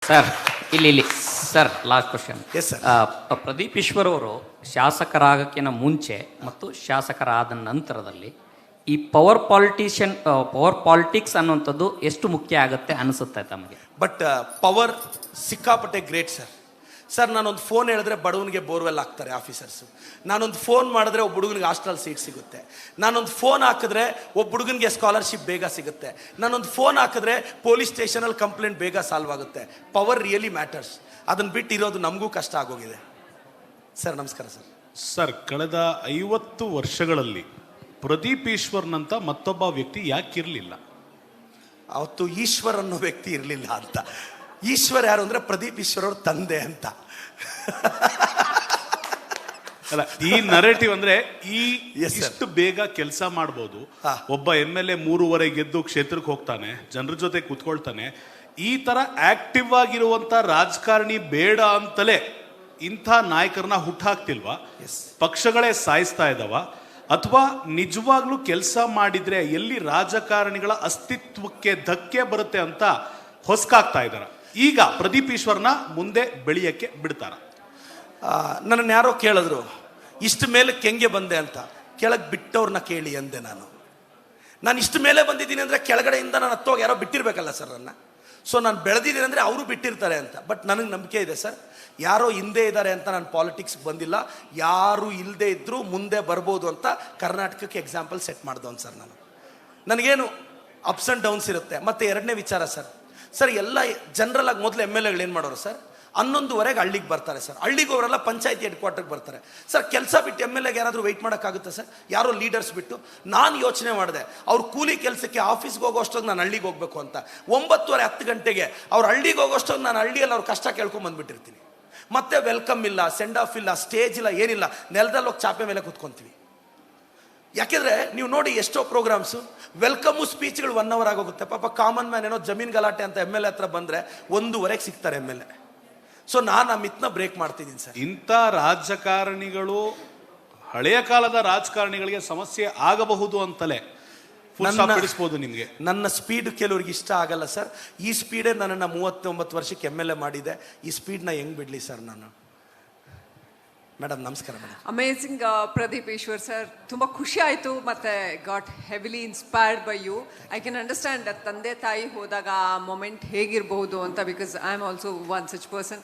Sir ಇಲ್ಲಿ sir last question. Yes, sir. Pradeep Eshwar ಅವರು ಶಾಸಕರಾಗಕ್ಕಿಂತ ಮುಂಚೆ ಮತ್ತು ಶಾಸಕರಾದ ನಂತರದಲ್ಲಿ ಈ ಪವರ್ ಪಾಲಿಟಿಕ್ಸ್ ಅನ್ನುವಂಥದ್ದು ಎಷ್ಟು ಮುಖ್ಯ ಆಗುತ್ತೆ ಅನಿಸುತ್ತೆ ತಮಗೆ? ಬಟ್ ಪವರ್ ಸಿಕ್ಕಾಪಟ್ಟೆ ಗ್ರೇಟ್ ಸರ್. ಸರ್ ನಾನೊಂದು ಫೋನ್ ಹೇಳಿದ್ರೆ ಬಡವನಿಗೆ ಬೋರ್ವೆಲ್ ಹಾಕ್ತಾರೆ ಆಫೀಸರ್ಸು. ನಾನೊಂದು ಫೋನ್ ಮಾಡಿದ್ರೆ ಒಬ್ಬ ಹುಡುಗನಿಗೆ ಹಾಸ್ಟೆಲ್ ಸೀಟ್ ಸಿಗುತ್ತೆ. ನಾನೊಂದು ಫೋನ್ ಹಾಕಿದ್ರೆ ಒಬ್ಬ ಹುಡುಗನಿಗೆ ಸ್ಕಾಲರ್ಶಿಪ್ ಬೇಗ ಸಿಗುತ್ತೆ. ನಾನೊಂದು ಫೋನ್ ಹಾಕಿದ್ರೆ ಪೊಲೀಸ್ ಸ್ಟೇಷನಲ್ಲಿ ಕಂಪ್ಲೇಂಟ್ ಬೇಗ ಸಾಲ್ವ್ ಆಗುತ್ತೆ. Power really matters. ಅದನ್ನು ಬಿಟ್ಟು ಇರೋದು ನಮಗೂ ಕಷ್ಟ ಆಗೋಗಿದೆ ಸರ್. ನಮಸ್ಕಾರ ಸರ್. ಸರ್, ಕಳೆದ 50 ವರ್ಷಗಳಲ್ಲಿ ಪ್ರದೀಪ್ ಈಶ್ವರ್ನಂತ ಮತ್ತೊಬ್ಬ ವ್ಯಕ್ತಿ ಯಾಕಿರಲಿಲ್ಲ? ಅವತ್ತು ಈಶ್ವರ್ ಅನ್ನೋ ವ್ಯಕ್ತಿ ಇರಲಿಲ್ಲ ಅಂತ. ಈಶ್ವರ್ ಯಾರು ಅಂದ್ರೆ ಪ್ರದೀಪ್ ಈಶ್ವರ್ ಅವ್ರ ತಂದೆ ಅಂತ. ಅಲ್ಲ, ಈ ನರೇಟಿವ್ ಅಂದ್ರೆ Yes, sir. ಇಷ್ಟು ಬೇಗ ಕೆಲಸ ಮಾಡ್ಬೋದು. ಒಬ್ಬ MLA 3:30 ಗೆದ್ದು ಕ್ಷೇತ್ರಕ್ಕೆ ಹೋಗ್ತಾನೆ, ಜನರ ಜೊತೆ ಕೂತ್ಕೊಳ್ತಾನೆ. ಈ ತರ ಆಕ್ಟಿವ್ ಆಗಿರುವಂತ ರಾಜಕಾರಣಿ ಬೇಡ ಅಂತಲೇ ಇಂಥ ನಾಯಕರನ್ನ ಹುಟ್ಟಾಕ್ತಿಲ್ವಾ? ಪಕ್ಷಗಳೇ ಸಾಯಿಸ್ತಾ ಇದಾವ? ಅಥವಾ ನಿಜವಾಗ್ಲೂ ಕೆಲಸ ಮಾಡಿದ್ರೆ ಎಲ್ಲಿ ರಾಜಕಾರಣಿಗಳ ಅಸ್ತಿತ್ವಕ್ಕೆ ಧಕ್ಕೆ ಬರುತ್ತೆ ಅಂತ ಹೊಸ್ಕಾಗ್ತಾ ಇದಾರ? ಈಗ ಪ್ರದೀಪ್ ಈಶ್ವರ್ನ ಮುಂದೆ ಬೆಳೆಯಕ್ಕೆ ಬಿಡ್ತಾರ? ನನ್ನನ್ನು ಯಾರೋ ಕೇಳಿದ್ರು ಇಷ್ಟು ಮೇಲೆ ಹೆಂಗೆ ಬಂದೆ ಅಂತ. ಕೆಳಗೆ ಬಿಟ್ಟವ್ರನ್ನ ಕೇಳಿ ಅಂದೆ ನಾನು ಇಷ್ಟು ಮೇಲೆ ಬಂದಿದ್ದೀನಿ ಅಂದರೆ ಕೆಳಗಡೆಯಿಂದ ನಾನು ಹತ್ತೋಗಿ ಯಾರೋ ಬಿಟ್ಟಿರ್ಬೇಕಲ್ಲ ಸರ್ ನನ್ನ. ಸೊ ನಾನು ಬೆಳೆದಿದ್ದೀನಿ ಅಂದರೆ ಅವರು ಬಿಟ್ಟಿರ್ತಾರೆ ಅಂತ. ಬಟ್ ನನಗೆ ನಂಬಿಕೆ ಇದೆ ಸರ್, ಯಾರೋ ಹಿಂದೆ ಇದ್ದಾರೆ ಅಂತ ನಾನು ಪಾಲಿಟಿಕ್ಸ್ಗೆ ಬಂದಿಲ್ಲ. ಯಾರು ಇಲ್ಲದೆ ಇದ್ದರೂ ಮುಂದೆ ಬರ್ಬೋದು ಅಂತ ಕರ್ನಾಟಕಕ್ಕೆ ಎಕ್ಸಾಂಪಲ್ ಸೆಟ್ ಮಾಡಿದವನು ಸರ್ ನಾನು. ನನಗೇನು ಅಪ್ಸ್ ಆ್ಯಂಡ್ ಡೌನ್ಸ್ ಇರುತ್ತೆ. ಮತ್ತು ಎರಡನೇ ವಿಚಾರ ಸರ್ ಎಲ್ಲ ಜನರಲ್ ಆಗಿ ಮೊದಲು MLAಗಳು ಏನು ಮಾಡೋರು ಸರ್, 11:30 ಹಳ್ಳಿಗೆ ಬರ್ತಾರೆ ಸರ್. ಹಳ್ಳಿಗೆ ಅವರೆಲ್ಲ ಪಂಚಾಯತಿ ಹೆಡ್ ಕ್ವಾರ್ಟರ್ಗೆ ಬರ್ತಾರೆ ಸರ್. ಕೆಲಸ ಬಿಟ್ಟು MLAಗೆ ಯಾರಾದರೂ ವೆಯ್ಟ್ ಮಾಡೋಕ್ಕಾಗುತ್ತೆ ಸರ್? ಯಾರೋ ಲೀಡರ್ಸ್ ಬಿಟ್ಟು. ನಾನು ಯೋಚನೆ ಮಾಡಿದೆ, ಅವ್ರು ಕೂಲಿ ಕೆಲಸಕ್ಕೆ ಆಫೀಸ್ಗೆ ಹೋಗೋಷ್ಟೊಂದು ನಾನು ಹಳ್ಳಿಗೆ ಹೋಗ್ಬೇಕು ಅಂತ. 9:30 10 ಗಂಟೆಗೆ ಅವ್ರು ಹಳ್ಳಿಗೆ ಹೋಗೋಷ್ಟೊಂದು ನಾನು ಹಳ್ಳಿಯಲ್ಲಿ ಅವ್ರ ಕಷ್ಟ ಕೇಳ್ಕೊಂಡು ಬಂದ್ಬಿಟ್ಟಿರ್ತೀನಿ. ಮತ್ತೆ ವೆಲ್ಕಮ್ ಇಲ್ಲ, ಸೆಂಡ್ ಆಫ್ ಇಲ್ಲ, ಸ್ಟೇಜ್ ಇಲ್ಲ, ಏನಿಲ್ಲ. ನೆಲದಲ್ಲಿ ಹೋಗಿ ಚಾಪೆ ಮೇಲೆ ಕೂತ್ಕೊಂತೀವಿ. ಯಾಕೆಂದ್ರೆ ನೀವು ನೋಡಿ ಎಷ್ಟೋ ಪ್ರೋಗ್ರಾಮ್ಸು ವೆಲ್ಕಮು ಸ್ಪೀಚ್ಗಳು 1 hour ಆಗೋಗುತ್ತೆ. ಪಾಪ ಕಾಮನ್ ಮ್ಯಾನ್ ಏನೋ ಜಮೀನ್ ಗಲಾಟೆ ಅಂತ MLA ಹತ್ರ ಬಂದರೆ 1:30 ಸಿಗ್ತಾರೆ MLA. ಸೊ ನಾನು ಆ ಮಿತ್ನ ಬ್ರೇಕ್ ಮಾಡ್ತಿದ್ದೀನಿ ಸರ್. ಇಂಥ ರಾಜಕಾರಣಿಗಳು ಹಳೆಯ ಕಾಲದ ರಾಜಕಾರಣಿಗಳಿಗೆ ಸಮಸ್ಯೆ ಆಗಬಹುದು ಅಂತಲೇ ಬಿಡಿಸ್ಬೋದು ನಿಮಗೆ. ನನ್ನ ಸ್ಪೀಡ್ ಕೆಲವ್ರಿಗೆ ಇಷ್ಟ ಆಗಲ್ಲ ಸರ್. ಈ ಸ್ಪೀಡೇ ನನ್ನನ್ನು 39 ವರ್ಷಕ್ಕೆ MLA ಮಾಡಿದೆ. ಈ ಸ್ಪೀಡ್ನ ಹೆಂಗ್ ಬಿಡ್ಲಿ ಸರ್ ನಾನು? ಮೇಡಮ್ ನಮಸ್ಕಾರ madam. Amazing Pradeep Eshwar sir, ತುಂಬ ಖುಷಿ ಆಯಿತು. ಮತ್ತು got heavily inspired by you. I can understand ತಂದೆ ತಾಯಿ ಹೋದಾಗ ಆ ಮೊಮೆಂಟ್ ಹೇಗಿರಬಹುದು ಅಂತ, because I am also one such person.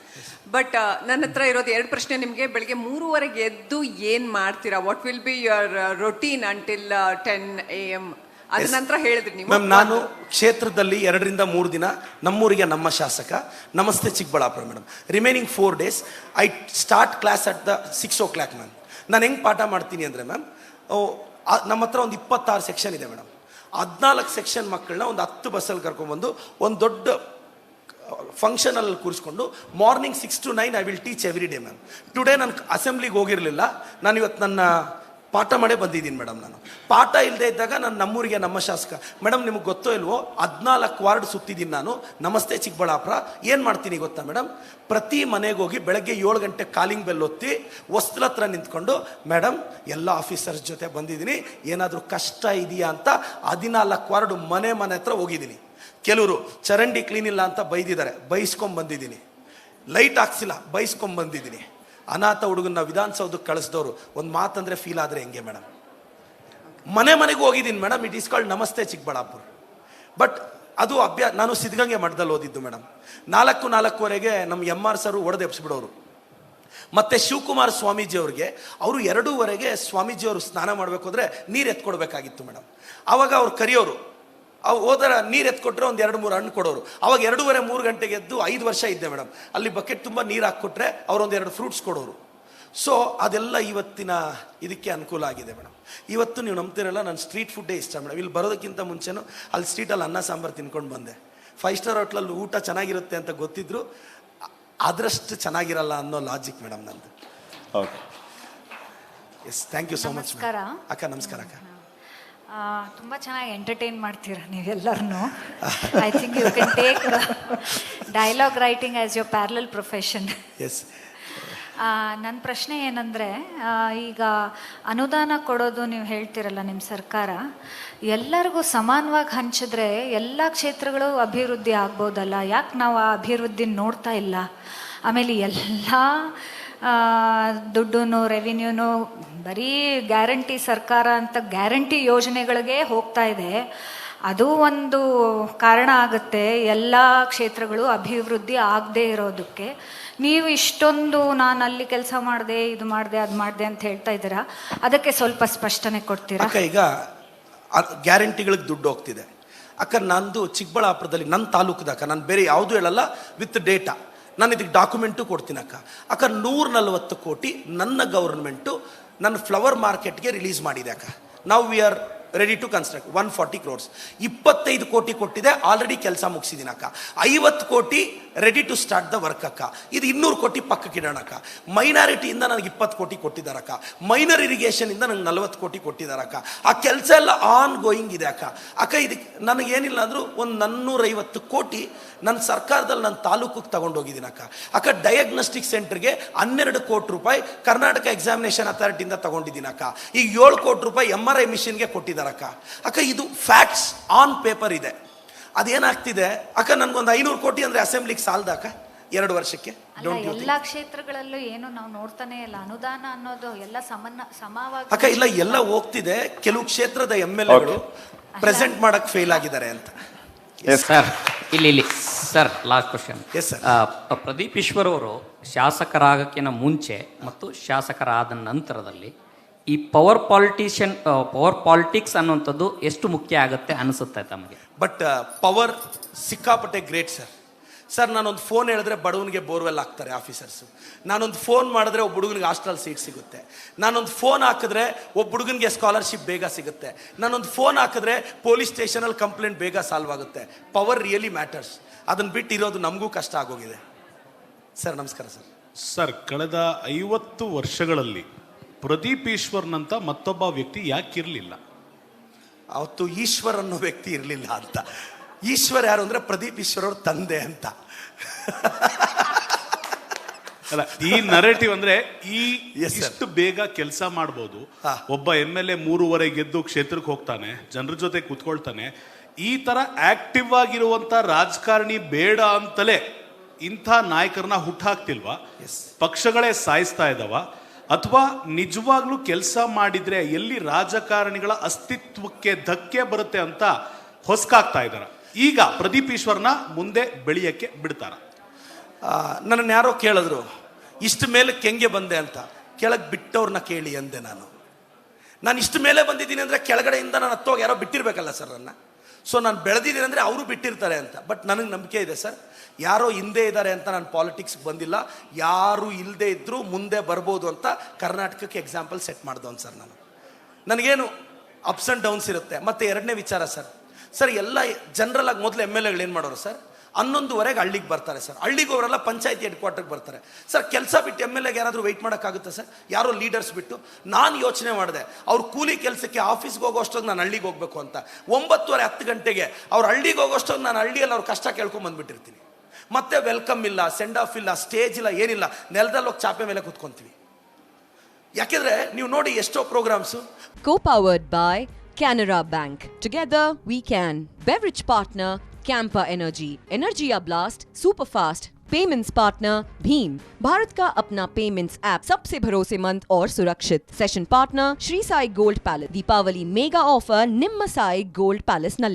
But ನನ್ನ ಹತ್ರ ಇರೋದು 2 ಪ್ರಶ್ನೆ ನಿಮಗೆ. ಬೆಳಗ್ಗೆ 3:30 ಎದ್ದು ಏನು ಮಾಡ್ತೀರಾ? What will be your routine until 10 AM? ಅದ ನಂತರ ಹೇಳಿದ್ರಿ ನೀವು. ಮ್ಯಾಮ್, ನಾನು ಕ್ಷೇತ್ರದಲ್ಲಿ 2 ರಿಂದ 3 ದಿನ ನಮ್ಮೂರಿಗೆ ನಮ್ಮ ಶಾಸಕ, ನಮಸ್ತೆ Chikkaballapura madam. Remaining 4 days I start class at the 6 o'clock ma'am. ನಾನು ಹೆಂಗೆ ಪಾಠ ಮಾಡ್ತೀನಿ ಅಂದರೆ ಮ್ಯಾಮ್, ನಮ್ಮ ಹತ್ರ ಒಂದು 26 ಸೆಕ್ಷನ್ ಇದೆ ಮೇಡಮ್. 14 ಸೆಕ್ಷನ್ ಮಕ್ಕಳನ್ನ ಒಂದು 10 ಬಸ್ಸಲ್ಲಿ ಕರ್ಕೊಂಡ್ಬಂದು ಒಂದು ದೊಡ್ಡ ಫಂಕ್ಷನಲ್ಲಿ ಕೂರಿಸ್ಕೊಂಡು morning 6 to 9 I will teach every day ma'am. Today ನಾನು ಅಸೆಂಬ್ಲಿಗೆ ಹೋಗಿರಲಿಲ್ಲ. ನಾನು ಇವತ್ತು ನನ್ನ ಪಾಠ ಮಾಡೇ ಬಂದಿದ್ದೀನಿ ಮೇಡಮ್. ನಾನು ಪಾಠ ಇಲ್ಲದೆ ಇದ್ದಾಗ ನಾನು ನಮ್ಮೂರಿಗೆ ನಮ್ಮ ಶಾಸಕ ಮೇಡಮ್, ನಿಮಗೆ ಗೊತ್ತೋ ಇಲ್ವೋ 14 ವಾರ್ಡ್ ಸುತ್ತಿದ್ದೀನಿ ನಾನು. ನಮಸ್ತೆ ಚಿಕ್ಕಬಳ್ಳಾಪುರ. ಏನು ಮಾಡ್ತೀನಿ ಗೊತ್ತಾ ಮೇಡಮ್? ಪ್ರತಿ ಮನೆಗೆ ಹೋಗಿ ಬೆಳಗ್ಗೆ 7 ಗಂಟೆ ಕಾಲಿಂಗ್ ಬೆಲ್ ಒತ್ತಿ ಹೊಸ್ತಿಲ ಹತ್ರ ನಿಂತ್ಕೊಂಡು, ಮೇಡಮ್ ಎಲ್ಲ ಆಫೀಸರ್ಸ್ ಜೊತೆ ಬಂದಿದ್ದೀನಿ, ಏನಾದರೂ ಕಷ್ಟ ಇದೆಯಾ ಅಂತ 14 ವಾರ್ಡ್ ಮನೆ ಹತ್ರ ಹೋಗಿದ್ದೀನಿ. ಕೆಲವರು ಚರಂಡಿ ಕ್ಲೀನ್ ಇಲ್ಲ ಅಂತ ಬೈದಿದ್ದಾರೆ, ಬೈಸ್ಕೊಂಬಂದಿದ್ದೀನಿ. ಲೈಟ್ ಹಾಕ್ಸಿಲ್ಲ, ಬೈಸ್ಕೊಂಬಂದಿದ್ದೀನಿ. ಅನಾಥ ಹುಡುಗನ್ನ ವಿಧಾನಸೌಧಕ್ಕೆ ಕಳಿಸಿದವರು ಒಂದು ಮಾತಂದ್ರೆ ಫೀಲ್ ಆದರೆ ಹೆಂಗೆ ಮೇಡಮ್? ಮನೆಗೂ ಹೋಗಿದ್ದೀನಿ ಮೇಡಮ್. ಇಟ್ ಈಸ್ ಕಾಲ್ಡ್ ನಮಸ್ತೆ ಚಿಕ್ಕಬಳ್ಳಾಪುರ. ಬಟ್ ಅದು ನಾನು ಸಿದ್ಧಗಂಗೆ ಮಠದಲ್ಲಿ ಓದಿದ್ದು ಮೇಡಮ್. 4:45 ನಮ್ಮ MR ಸರ್ ಒಡೆದು ಎಬ್ಸ್ಬಿಡೋರು. ಮತ್ತು ಶಿವಕುಮಾರ ಸ್ವಾಮೀಜಿ ಅವ್ರಿಗೆ ಅವರು 2:15 ಸ್ವಾಮೀಜಿಯವರು ಸ್ನಾನ ಮಾಡಬೇಕು ಅಂದರೆ ನೀರು ಎತ್ಕೊಡ್ಬೇಕಾಗಿತ್ತು ಮೇಡಮ್. ಆವಾಗ ಅವ್ರು ಕರೆಯೋರು. ಅವು ಹೋದರ ನೀರು ಎತ್ಕೊಟ್ರೆ ಒಂದು 2-3 ಹಣ್ಣು ಕೊಡೋರು. ಅವಾಗ 2:30-3 ಗಂಟೆಗೆ ಎದ್ದು 5 ವರ್ಷ ಇದ್ದೆ ಮೇಡಮ್. ಅಲ್ಲಿ ಬಕೆಟ್ ತುಂಬ ನೀರು ಹಾಕ್ಕೊಟ್ರೆ ಅವರೊಂದು 2 ಫ್ರೂಟ್ಸ್ ಕೊಡೋರು. ಸೊ ಅದೆಲ್ಲ ಇವತ್ತಿನ ಇದಕ್ಕೆ ಅನುಕೂಲ ಆಗಿದೆ ಮೇಡಮ್. ಇವತ್ತು ನೀವು ನಂಬ್ತಿರಲ್ಲ, ನಾನು ಸ್ಟ್ರೀಟ್ ಫುಡ್ಡೇ ಇಷ್ಟ ಮೇಡಮ್. ಇಲ್ಲಿ ಬರೋದಕ್ಕಿಂತ ಮುಂಚೆನೂ ಅಲ್ಲಿ ಸ್ಟ್ರೀಟಲ್ಲಿ ಅನ್ನ ಸಾಂಬಾರು ತಿನ್ಕೊಂಡು ಬಂದೆ. 5 ಸ್ಟಾರ್ ಹೋಟ್ಲಲ್ಲಿ ಊಟ ಚೆನ್ನಾಗಿರುತ್ತೆ ಅಂತ ಗೊತ್ತಿದ್ರು ಅದರಷ್ಟು ಚೆನ್ನಾಗಿರಲ್ಲ ಅನ್ನೋ ಲಾಜಿಕ್ ಮೇಡಮ್ ನಂದು. Okay, yes, thank you so much ಅಕ್ಕ. ನಮಸ್ಕಾರ ಅಕ್ಕ. ತುಂಬ ಚೆನ್ನಾಗಿ ಎಂಟರ್ಟೈನ್ ಮಾಡ್ತೀರಾ ನೀವೆಲ್ಲರನ್ನು. I think you can take dialogue writing as your parallel profession. Yes, ನನ್ನ ಪ್ರಶ್ನೆ ಏನಂದರೆ, ಈಗ ಅನುದಾನ ಕೊಡೋದು ನೀವು ಹೇಳ್ತಿರಲ್ಲ ನಿಮ್ಮ ಸರ್ಕಾರ, ಎಲ್ಲರಿಗೂ ಸಮಾನವಾಗಿ ಹಂಚಿದ್ರೆ ಎಲ್ಲ ಕ್ಷೇತ್ರಗಳು ಅಭಿವೃದ್ಧಿ ಆಗ್ಬೋದಲ್ಲ? ಯಾಕೆ ನಾವು ಆ ಅಭಿವೃದ್ಧಿ ನೋಡ್ತಾ ಇಲ್ಲ? ಆಮೇಲೆ ಎಲ್ಲ ದುಡ್ಡು ರೆವಿನ್ಯೂನು ಬರೀ ಗ್ಯಾರಂಟಿ ಸರ್ಕಾರ ಅಂತ ಗ್ಯಾರಂಟಿ ಯೋಜನೆಗಳಿಗೆ ಹೋಗ್ತಾ ಇದೆ. ಅದು ಒಂದು ಕಾರಣ ಆಗುತ್ತೆ ಎಲ್ಲ ಕ್ಷೇತ್ರಗಳು ಅಭಿವೃದ್ಧಿ ಆಗದೆ ಇರೋದಕ್ಕೆ. ನೀವು ಇಷ್ಟೊಂದು ನಾನು ಅಲ್ಲಿ ಕೆಲಸ ಮಾಡಿದೆ, ಇದು ಮಾಡಿದೆ, ಅದು ಮಾಡಿದೆ ಅಂತ ಹೇಳ್ತಾ ಇದ್ದೀರಾ, ಅದಕ್ಕೆ ಸ್ವಲ್ಪ ಸ್ಪಷ್ಟನೆ ಕೊಡ್ತೀರಾ? ಅಕ್ಕ, ಈಗ ಗ್ಯಾರಂಟಿಗಳಿಗೆ ದುಡ್ಡು ಹೋಗ್ತಿದೆ ಅಕ್ಕ. ನಂದು ಚಿಕ್ಕಬಳ್ಳಾಪುರದಲ್ಲಿ ನನ್ನ ತಾಲೂಕದಕ್ಕ, ನಾನು ಬೇರೆ ಯಾವುದು ಹೇಳಲ್ಲ, ವಿತ್ ಡೇಟಾ ನಾನು ಇದಕ್ಕೆ ಡಾಕ್ಯುಮೆಂಟು ಕೊಡ್ತೀನಿ ಅಕ್ಕ. 140 ಕೋಟಿ ನನ್ನ ಗೌರ್ಮೆಂಟು ನನ್ನ ಫ್ಲವರ್ ಮಾರ್ಕೆಟ್ಗೆ ರಿಲೀಸ್ ಮಾಡಿದೆ ಅಕ್ಕ. ನಾವು we are ready to construct 140 crores. 25 ಕೋಟಿ ಕೊಟ್ಟಿದೆ, ಆಲ್ರೆಡಿ ಕೆಲಸ ಮುಗಿಸಿದ್ದೀನಿ ಅಕ್ಕ. 50 ಕೋಟಿ ready to start the work ಅಕ್ಕ. ಇದು 200 ಕೋಟಿ ಪಕ್ಕಕ್ಕೆ ಇಡೋಣ ಅಕ್ಕ. ಮೈನಾರಿಟಿಯಿಂದ ನನಗೆ 20 ಕೋಟಿ ಕೊಟ್ಟಿದ್ದಾರಕ್ಕ. ಮೈನರ್ ಇರಿಗೇಷನ್ ಇಂದ ನನಗೆ 40 ಕೋಟಿ ಕೊಟ್ಟಿದ್ದಾರಕ್ಕ. ಆ ಕೆಲಸ ಎಲ್ಲ ಆನ್ ಗೋಯಿಂಗ್ ಇದೆ ಅಕ್ಕ. ಅಕ್ಕ, ಇದಕ್ಕೆ ನನಗೇನಿಲ್ಲ ಅಂದರೂ ಒಂದು 450 ಕೋಟಿ ನನ್ನ ಸರ್ಕಾರದಲ್ಲಿ ನನ್ನ ತಾಲೂಕಿಗೆ ತಗೊಂಡೋಗಿದ್ದೀನಿ ಅಕ್ಕ. ಅಕ್ಕ, ಡಯಾಗ್ನೋಸ್ಟಿಕ್ ಸೆಂಟರ್ಗೆ 12 ಕೋಟಿ ರೂಪಾಯಿ ಕರ್ನಾಟಕ ಎಕ್ಸಾಮಿನೇಷನ್ ಅಥಾರಿಟಿಯಿಂದ ತಗೊಂಡಿದ್ದೀನಿ ಅಕ್ಕ. ಈಗ 7 ಕೋಟಿ ರೂಪಾಯಿ MRI ಮಿಷನ್ಗೆ ಕೊಟ್ಟಿದ್ದಾರೆ ಅಕ್ಕ. ಅಕ್ಕ, ಇದು ಫ್ಯಾಕ್ಟ್ಸ್ ಆನ್ ಪೇಪರ್ ಇದೆ. ಅದೇನಾಗ್ತಿದೆ ಅಕ್ಕ, ನನ್ಗೊಂದು 500 ಕೋಟಿ ಅಂದ್ರೆ ಅಸೆಂಬ್ಲಿಗೆ ಸಾಲದ ಅಕ್ಕ 2 ವರ್ಷಕ್ಕೆ? ಎಲ್ಲ ಕ್ಷೇತ್ರಗಳಲ್ಲೂ ಏನು ನಾವು ನೋಡ್ತಾನೆ ಇಲ್ಲ, ಅನುದಾನ ಅನ್ನೋದು ಎಲ್ಲ ಸಮವಾಗಿ ಅಕ್ಕ. ಇಲ್ಲ, ಎಲ್ಲ ಹೋಗ್ತಿದೆ. ಕೆಲವು ಕ್ಷೇತ್ರದ MLAಗಳು ಪ್ರೆಸೆಂಟ್ ಮಾಡಕ್ ಫೇಲ್ ಆಗಿದ್ದಾರೆ ಅಂತ. ಸರ್, ಇಲ್ಲಿ sir, last question. Yes, sir. Pradeep Eshwar ಅವರು ಶಾಸಕರಾಗಕ್ಕಿಂತ ಮುಂಚೆ ಮತ್ತು ಶಾಸಕರಾದ ನಂತರದಲ್ಲಿ ಈ ಪವರ್ ಪಾಲಿಟಿಕ್ಸ್ ಅನ್ನುವಂಥದ್ದು ಎಷ್ಟು ಮುಖ್ಯ ಆಗುತ್ತೆ ಅನಿಸುತ್ತೆ ತಮಗೆ? ಬಟ್ ಪವರ್ ಸಿಕ್ಕಾಪಟ್ಟೆ ಗ್ರೇಟ್ ಸರ್. ಸರ್, ನಾನೊಂದು ಫೋನ್ ಹೇಳಿದ್ರೆ ಬಡವನಿಗೆ ಬೋರ್ವೆಲ್ ಹಾಕ್ತಾರೆ ಆಫೀಸರ್ಸು. ನಾನೊಂದು ಫೋನ್ ಮಾಡಿದ್ರೆ ಒಬ್ಬ ಹುಡುಗನಿಗೆ ಹಾಸ್ಟೆಲ್ ಸೀಟ್ ಸಿಗುತ್ತೆ. ನಾನೊಂದು ಫೋನ್ ಹಾಕಿದ್ರೆ ಒಬ್ಬ ಹುಡುಗನಿಗೆ ಸ್ಕಾಲರ್ಶಿಪ್ ಬೇಗ ಸಿಗುತ್ತೆ. ನಾನೊಂದು ಫೋನ್ ಹಾಕಿದ್ರೆ ಪೊಲೀಸ್ ಸ್ಟೇಷನಲ್ಲಿ ಕಂಪ್ಲೇಂಟ್ ಬೇಗ ಸಾಲ್ವ್ ಆಗುತ್ತೆ. Power really matters. ಅದನ್ನು ಬಿಟ್ಟಿರೋದು ನಮಗೂ ಕಷ್ಟ ಆಗೋಗಿದೆ ಸರ್. ನಮಸ್ಕಾರ ಸರ್. ಸರ್, ಕಳೆದ 50 ವರ್ಷಗಳಲ್ಲಿ ಪ್ರದೀಪ್ ಈಶ್ವರ್ನಂತ ಮತ್ತೊಬ್ಬ ವ್ಯಕ್ತಿ ಯಾಕಿರಲಿಲ್ಲ? ಅವತ್ತು ಈಶ್ವರ್ ಅನ್ನೋ ವ್ಯಕ್ತಿ ಇರಲಿಲ್ಲ ಅಂತ. ಈಶ್ವರ್ ಯಾರು ಅಂದ್ರೆ ಪ್ರದೀಪ್ ಈಶ್ವರ್ ಅವ್ರ ತಂದೆ ಅಂತ. ಅಲ್ಲ, ಈ ನರೇಟಿವ್ ಅಂದ್ರೆ Yes, sir. ಇಷ್ಟು ಬೇಗ ಕೆಲಸ ಮಾಡಬಹುದು. ಒಬ್ಬ MLA 3.5 ಗೆದ್ದು ಕ್ಷೇತ್ರಕ್ಕೆ ಹೋಗ್ತಾನೆ, ಜನರ ಜೊತೆ ಕೂತ್ಕೊಳ್ತಾನೆ. ಈ ತರ ಆಕ್ಟಿವ್ ಆಗಿರುವಂತ ರಾಜಕಾರಣಿ ಬೇಡ ಅಂತಲೇ ಇಂಥ ನಾಯಕರನ್ನ ಹುಟ್ಟಾಕ್ತಿಲ್ವಾ? ಪಕ್ಷಗಳೇ ಸಾಯಿಸ್ತಾ ಇದಾವ? ಅಥವಾ ನಿಜವಾಗ್ಲೂ ಕೆಲಸ ಮಾಡಿದ್ರೆ ಎಲ್ಲಿ ರಾಜಕಾರಣಿಗಳ ಅಸ್ತಿತ್ವಕ್ಕೆ ಧಕ್ಕೆ ಬರುತ್ತೆ ಅಂತ ಹೊಸ್ಕಾಗ್ತಾ ಇದ್ದಾರೆ? ಈಗ ಪ್ರದೀಪ್ ಈಶ್ವರ್ನ ಮುಂದೆ ಬೆಳೆಯಕ್ಕೆ ಬಿಡ್ತಾರ? ನನ್ನನ್ನು ಯಾರೋ ಕೇಳಿದ್ರು, ಇಷ್ಟು ಮೇಲೆ ಕೆಂಗೆ ಬಂದೆ ಅಂತ. ಕೆಳಗೆ ಬಿಟ್ಟವ್ರನ್ನ ಕೇಳಿ ಅಂದೆ ನಾನು ಇಷ್ಟು ಮೇಲೆ ಬಂದಿದ್ದೀನಿ ಅಂದರೆ ಕೆಳಗಡೆಯಿಂದ ನಾನು ಹತ್ತೋಗಿ ಯಾರೋ ಬಿಟ್ಟಿರ್ಬೇಕಲ್ಲ ಸರ್ ನನ್ನ. ಸೊ ನಾನು ಬೆಳೆದಿದ್ದೀನಿ ಅಂದರೆ ಅವರು ಬಿಟ್ಟಿರ್ತಾರೆ ಅಂತ. ಬಟ್ ನನಗೆ ನಂಬಿಕೆ ಇದೆ ಸರ್, ಯಾರೋ ಹಿಂದೆ ಇದ್ದಾರೆ ಅಂತ ನಾನು ಪಾಲಿಟಿಕ್ಸ್ಗೆ ಬಂದಿಲ್ಲ. ಯಾರು ಇಲ್ಲದೆ ಇದ್ದರೂ ಮುಂದೆ ಬರ್ಬೋದು ಅಂತ ಕರ್ನಾಟಕಕ್ಕೆ ಎಕ್ಸಾಂಪಲ್ ಸೆಟ್ ಮಾಡ್ದವನು ಸರ್ ನಾನು. ನನಗೇನು ಅಪ್ಸ್ ಆ್ಯಂಡ್ ಡೌನ್ಸ್ ಇರುತ್ತೆ. ಮತ್ತು ಎರಡನೇ ವಿಚಾರ ಸರ್, ಎಲ್ಲ ಜನರಲ್ ಆಗಿ ಮೊದಲು MLAಗಳು ಏನು ಮಾಡೋರು ಸರ್, 11:30 ಹಳ್ಳಿಗೆ ಬರ್ತಾರೆ ಸರ್. ಹಳ್ಳಿಗೆ ಅವರೆಲ್ಲ ಪಂಚಾಯತಿ ಹೆಡ್ ಕ್ವಾರ್ಟರ್ಗೆ ಬರ್ತಾರೆ ಸರ್. ಕೆಲಸ ಬಿಟ್ಟು MLAಗೆ ಯಾರಾದರೂ ವೆಯ್ಟ್ ಮಾಡೋಕ್ಕಾಗುತ್ತೆ ಸರ್? ಯಾರೋ ಲೀಡರ್ಸ್ ಬಿಟ್ಟು. ನಾನು ಯೋಚನೆ ಮಾಡಿದೆ, ಅವ್ರು ಕೂಲಿ ಕೆಲಸಕ್ಕೆ ಆಫೀಸ್ಗೆ ಹೋಗೋಷ್ಟೊಂದು ನಾನು ಹಳ್ಳಿಗೆ ಹೋಗ್ಬೇಕು ಅಂತ. 9:30 ಗಂಟೆಗೆ ಅವ್ರು ಹಳ್ಳಿಗೆ ಹೋಗೋಷ್ಟೊಂದು ನಾನು ಹಳ್ಳಿಯಲ್ಲಿ ಅವ್ರ ಕಷ್ಟ ಕೇಳ್ಕೊಂಡು ಬಂದ್ಬಿಟ್ಟಿರ್ತೀನಿ. ಮತ್ತೆ ವೆಲ್ಕಮ್ ಇಲ್ಲ, ಸೆಂಡ್ ಆಫ್ ಇಲ್ಲ, ಸ್ಟೇಜ್ ಇಲ್ಲ, ಏನಿಲ್ಲ. ನೆಲದಲ್ಲಿ ಹೋಗಿ ಚಾಪೆ ಮೇಲೆ ಕೂತ್ಕೊಂತೀವಿ. ಯಾಕೆಂದ್ರೆ ನೀವು ನೋಡಿ ಎಷ್ಟೋ programmes. Co-powered by Canara Bank. Together we can. Beverage partner Campa Energy. Energia Blast Superfast. Payments partner Bheem. Bharat का अपना पेमेंट्स ऐप, सबसे भरोसेमंद और सुरक्षित. Session partner Shri Sai gold palace. Deepavali mega offer निम्म साई गोल्ड पैलेस